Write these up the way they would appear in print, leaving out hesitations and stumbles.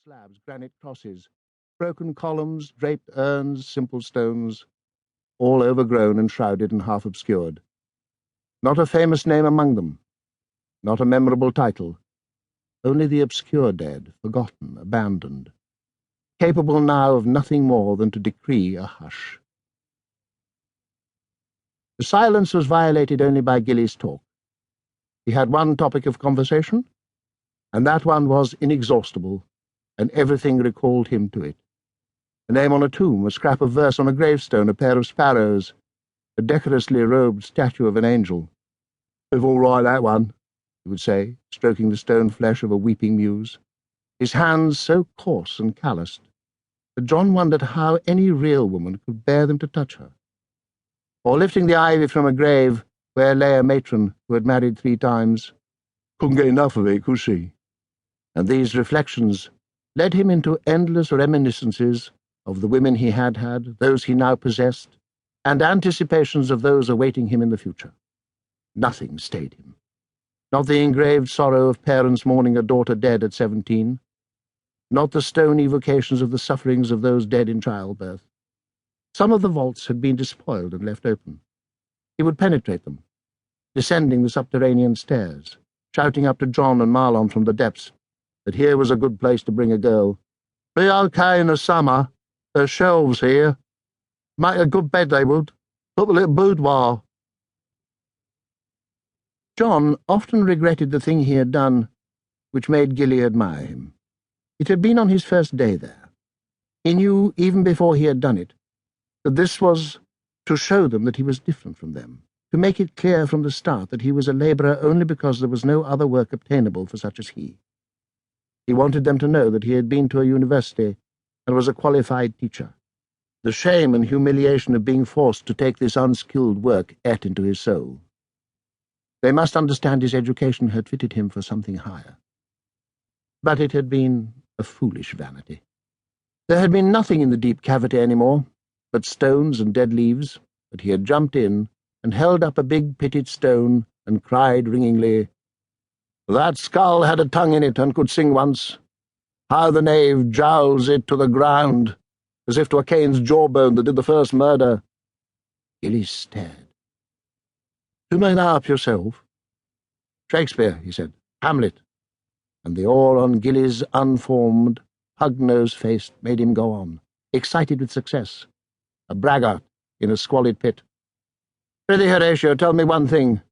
slabs, granite crosses, broken columns, draped urns, simple stones, all overgrown and shrouded and half obscured. Not a famous name among them, not a memorable title, only the obscure dead, forgotten, abandoned, capable now of nothing more than to decree a hush. The silence was violated only by Gilly's talk. He had one topic of conversation, and that one was inexhaustible, and everything recalled him to it. A name on a tomb, a scrap of verse on a gravestone, a pair of sparrows, a decorously robed statue of an angel. "If all right, that one," he would say, stroking the stone flesh of a weeping muse, his hands so coarse and calloused that John wondered how any real woman could bear them to touch her. Or lifting the ivy from a grave where lay a matron who had married 3 times. Couldn't get enough of it, could she? And these reflections led him into endless reminiscences of the women he had had, those he now possessed, and anticipations of those awaiting him in the future. Nothing stayed him. Not the engraved sorrow of parents mourning a daughter dead at 17, not the stone evocations of the sufferings of those dead in childbirth. Some of the vaults had been despoiled and left open. He would penetrate them, descending the subterranean stairs, shouting up to John and Marlon from the depths that here was a good place to bring a girl. "Be okay in the summer. There's shelves here. Make a good bed, they would. Put a little boudoir." John often regretted the thing he had done which made Gilly admire him. It had been on his first day there. He knew, even before he had done it, that this was to show them that he was different from them, to make it clear from the start that he was a labourer only because there was no other work obtainable for such as he. He wanted them to know that he had been to a university and was a qualified teacher. The shame and humiliation of being forced to take this unskilled work ate into his soul. They must understand his education had fitted him for something higher. But it had been a foolish vanity. There had been nothing in the deep cavity any more, but stones and dead leaves, but he had jumped in and held up a big pitted stone and cried ringingly, "That skull had a tongue in it and could sing once. How the knave jowls it to the ground, as if to a Cain's jawbone that did the first murder." Gilly stared. "You made that up yourself?" "Shakespeare," he said. "Hamlet." And the awe on Gilly's unformed, pug-nosed face made him go on, excited with success. A braggart in a squalid pit. "Prithee, Horatio, tell me one thing.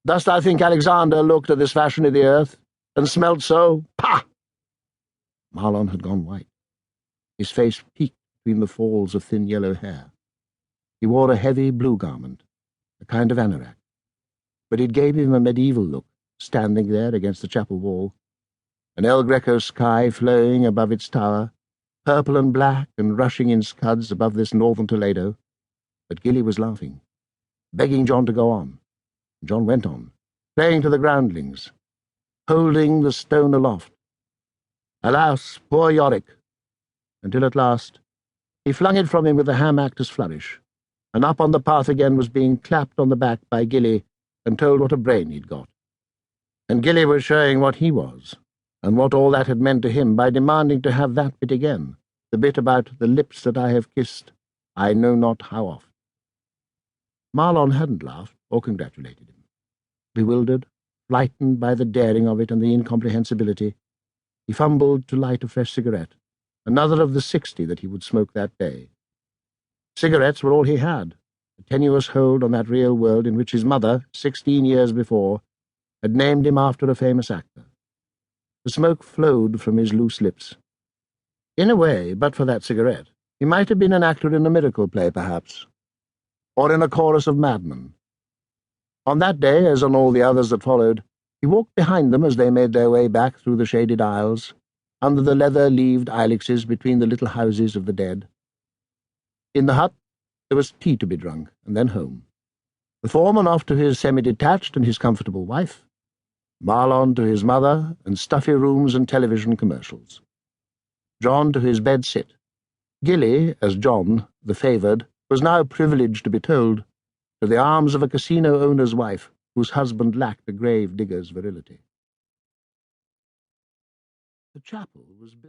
Dost thou think Alexander looked at this fashion of the earth, and smelt so? Pah!" Marlon had gone white. His face peaked between the falls of thin yellow hair. He wore a heavy blue garment, a kind of anorak, but it gave him a medieval look, standing there against the chapel wall, an El Greco sky flowing above its tower, purple and black and rushing in scuds above this northern Toledo. But Gilly was laughing, begging John to go on. John went on, playing to the groundlings, holding the stone aloft. "Alas, poor Yorick!" until at last he flung it from him with a ham actor's flourish, and up on the path again was being clapped on the back by Gilly and told what a brain he'd got. And Gilly was showing what he was, and what all that had meant to him by demanding to have that bit again, the bit about the lips that I have kissed, I know not how oft. Marlon hadn't laughed or congratulated him. Bewildered, frightened by the daring of it and the incomprehensibility, he fumbled to light a fresh cigarette, another of the 60 that he would smoke that day. Cigarettes were all he had, a tenuous hold on that real world in which his mother, 16 years before, had named him after a famous actor. The smoke flowed from his loose lips. In a way, but for that cigarette, he might have been an actor in a miracle play, perhaps, or in a chorus of madmen. On that day, as on all the others that followed, he walked behind them as they made their way back through the shaded aisles, under the leather-leaved ilexes between the little houses of the dead. In the hut, there was tea to be drunk, and then home. The foreman off to his semi-detached and his comfortable wife, Marlon to his mother and stuffy rooms and television commercials. John to his bed-sit. Gilly, as John, the favoured, was now privileged to be told, to the arms of a casino owner's wife whose husband lacked a grave digger's virility. The chapel was built